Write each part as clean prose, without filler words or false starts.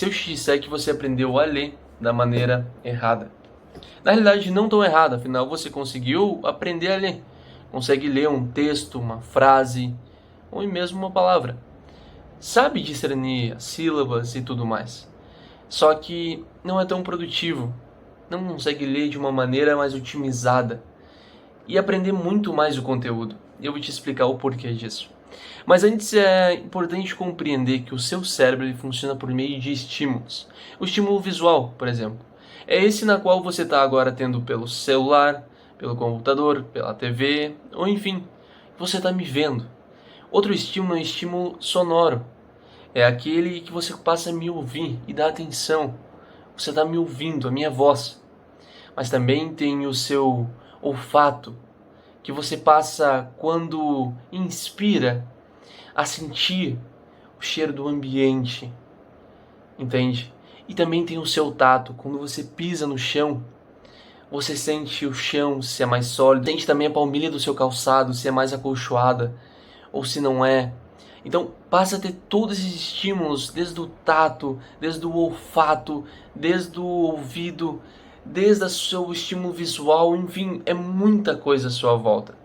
se eu te disser que você aprendeu a ler da maneira errada? Na realidade, não tão errada, afinal você conseguiu aprender a ler. Consegue ler um texto, uma frase, ou mesmo uma palavra. Sabe discernir as sílabas e tudo mais. Só que não é tão produtivo. Não consegue ler de uma maneira mais otimizada. E aprender muito mais o conteúdo. Eu vou te explicar o porquê disso. Mas antes é importante compreender que o seu cérebro ele funciona por meio de estímulos. O estímulo visual, por exemplo. É esse na qual você está agora tendo pelo celular, pelo computador, pela TV, ou enfim, você está me vendo. Outro estímulo é o estímulo sonoro. É aquele que você passa a me ouvir e dá atenção. Você está me ouvindo, a minha voz. Mas também tem o seu olfato, que você passa quando inspira a sentir o cheiro do ambiente, entende? E também tem o seu tato, quando você pisa no chão, você sente o chão se é mais sólido, sente também a palmilha do seu calçado se é mais acolchoada ou se não é. Então passa a ter todos esses estímulos, desde o tato, desde o olfato, desde o ouvido, desde o seu estímulo visual, enfim, é muita coisa à sua volta.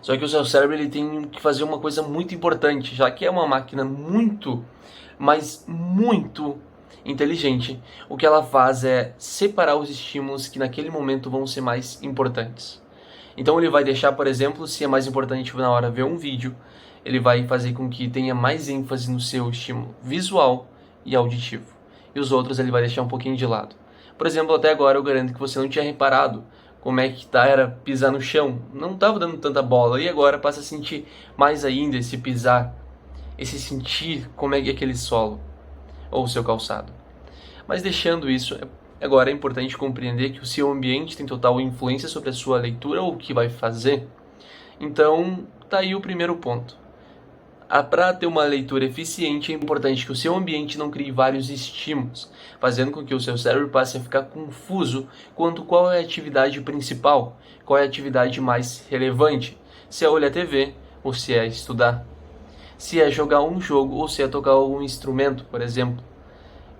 Só que o seu cérebro ele tem que fazer uma coisa muito importante, já que é uma máquina muito, mas muito inteligente. O que ela faz é separar os estímulos que naquele momento vão ser mais importantes. Então ele vai deixar, por exemplo, se é mais importante na hora ver um vídeo, ele vai fazer com que tenha mais ênfase no seu estímulo visual e auditivo. E os outros ele vai deixar um pouquinho de lado. Por exemplo, até agora eu garanto que você não tinha reparado como é que era pisar no chão. Não estava dando tanta bola. E agora passa a sentir mais ainda esse pisar. Esse sentir como é que é aquele solo. Ou o seu calçado. Mas deixando isso, agora é importante compreender que o seu ambiente tem total influência sobre a sua leitura ou o que vai fazer. Então, tá aí o primeiro ponto. Para ter uma leitura eficiente, é importante que o seu ambiente não crie vários estímulos, fazendo com que o seu cérebro passe a ficar confuso quanto qual é a atividade principal, qual é a atividade mais relevante, se é olhar TV ou se é estudar, se é jogar um jogo ou se é tocar algum instrumento, por exemplo,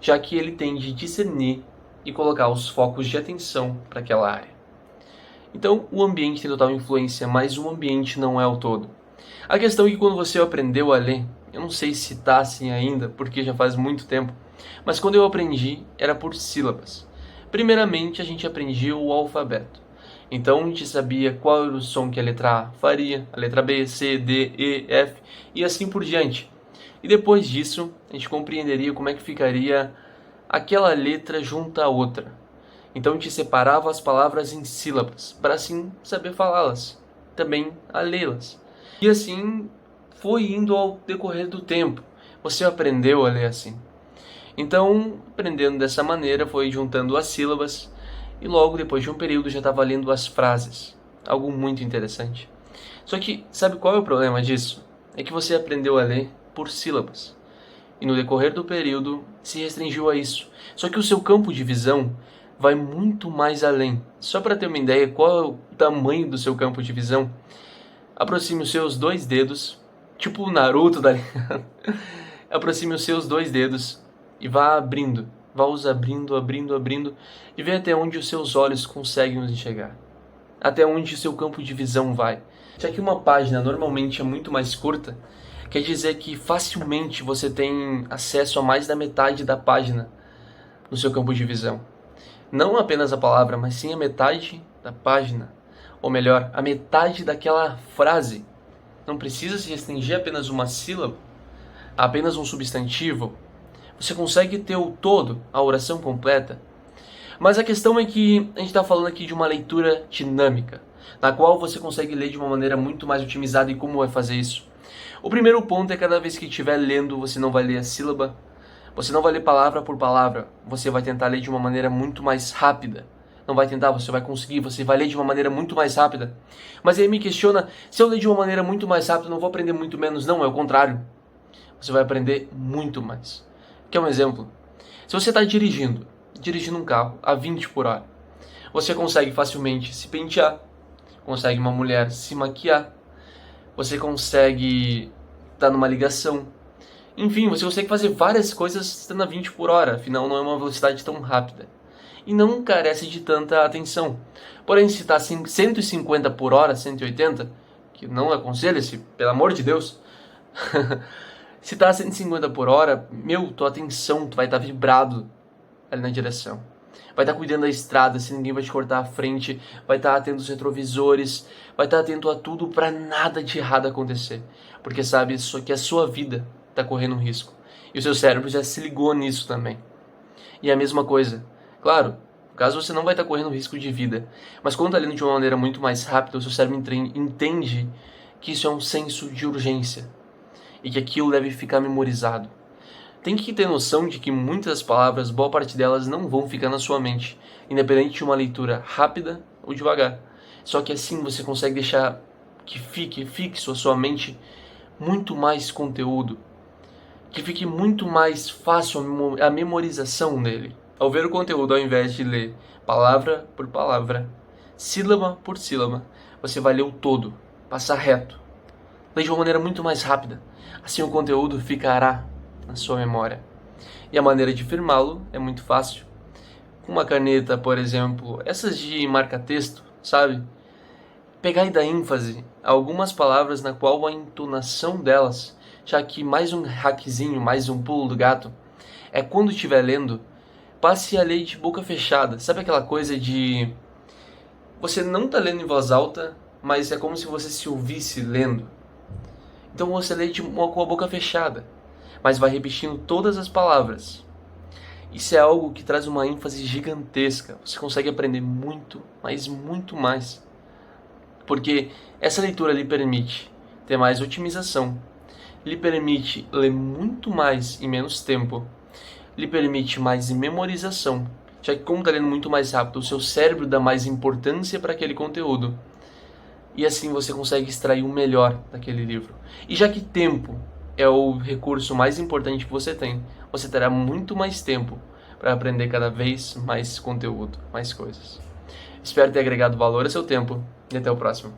já que ele tende a discernir e colocar os focos de atenção para aquela área. Então, o ambiente tem total influência, mas o ambiente não é o todo. A questão é que quando você aprendeu a ler, eu não sei se está assim ainda, porque já faz muito tempo, mas quando eu aprendi, era por sílabas. Primeiramente, a gente aprendia o alfabeto. Então, a gente sabia qual era o som que a letra A faria, a letra B, C, D, E, F, e assim por diante. E depois disso, a gente compreenderia como é que ficaria aquela letra junto à outra. Então, a gente separava as palavras em sílabas, para assim saber falá-las, também a lê-las. E assim foi indo ao decorrer do tempo. Você aprendeu a ler assim. Então, aprendendo dessa maneira, foi juntando as sílabas e logo depois de um período já estava lendo as frases. Algo muito interessante. Só que, sabe qual é o problema disso? É que você aprendeu a ler por sílabas. E no decorrer do período se restringiu a isso. Só que o seu campo de visão vai muito mais além. Só para ter uma ideia, qual é o tamanho do seu campo de visão? Aproxime os seus dois dedos, tipo o Naruto, tá ligado? Aproxime os seus dois dedos e vá abrindo. Vá os abrindo, abrindo, abrindo e vê até onde os seus olhos conseguem os enxergar. Até onde o seu campo de visão vai. Já que uma página normalmente é muito mais curta, quer dizer que facilmente você tem acesso a mais da metade da página no seu campo de visão. Não apenas a palavra, mas sim a metade da página. Ou melhor, a metade daquela frase. Não precisa se restringir a apenas uma sílaba, a apenas um substantivo. Você consegue ter o todo, a oração completa. Mas a questão é que a gente está falando aqui de uma leitura dinâmica, na qual você consegue ler de uma maneira muito mais otimizada. E como vai fazer isso? O primeiro ponto é cada vez que estiver lendo, você não vai ler a sílaba, você não vai ler palavra por palavra, você vai tentar ler de uma maneira muito mais rápida. Não vai tentar, você vai conseguir, você vai ler de uma maneira muito mais rápida. Mas aí me questiona, se eu ler de uma maneira muito mais rápida, eu não vou aprender muito menos? Não, é o contrário. Você vai aprender muito mais. Quer um exemplo? Se você está dirigindo um carro a 20 por hora, você consegue facilmente se pentear, consegue uma mulher se maquiar, você consegue estar numa ligação, Enfim, você consegue fazer várias coisas estando a 20 por hora, afinal não é uma velocidade tão rápida. E não carece de tanta atenção. Porém, se está 150 por hora, 180, que não aconselha-se, pelo amor de Deus, se está a 150 por hora, tua atenção vai estar vibrado ali na direção. Vai estar cuidando da estrada, se ninguém vai te cortar a frente, vai estar atento aos retrovisores, vai estar atento a tudo para nada de errado acontecer. Porque sabe que a sua vida está correndo risco. E o seu cérebro já se ligou nisso também. E é a mesma coisa. Claro, no caso você não vai estar correndo risco de vida. Mas quando está lendo de uma maneira muito mais rápida, o seu cérebro entende que isso é um senso de urgência. E que aquilo deve ficar memorizado. Tem que ter noção de que muitas palavras, boa parte delas não vão ficar na sua mente, independente de uma leitura rápida ou devagar. Só que assim você consegue deixar que fique fixo a sua mente muito mais conteúdo, que fique muito mais fácil a memorização dele. Ao ver o conteúdo, ao invés de ler palavra por palavra, sílaba por sílaba, você vai ler o todo, passar reto, ler de uma maneira muito mais rápida. Assim o conteúdo ficará na sua memória. E a maneira de firmá-lo é muito fácil. Com uma caneta, por exemplo, essas de marca-texto, sabe? Pegar e dar ênfase a algumas palavras na qual a entonação delas, já que mais um hackzinho, mais um pulo do gato, é quando estiver lendo, passe a ler de boca fechada. Sabe aquela coisa de... Você não está lendo em voz alta, mas é como se você se ouvisse lendo. Então você lê com a boca fechada, mas vai repetindo todas as palavras. Isso é algo que traz uma ênfase gigantesca. Você consegue aprender muito, mas muito mais. Porque essa leitura lhe permite ter mais otimização, lhe permite ler muito mais em menos tempo, lhe permite mais memorização, já que como está lendo muito mais rápido, o seu cérebro dá mais importância para aquele conteúdo. E assim você consegue extrair o melhor daquele livro. E já que tempo é o recurso mais importante que você tem, você terá muito mais tempo para aprender cada vez mais conteúdo, mais coisas. Espero ter agregado valor a seu tempo e até o próximo.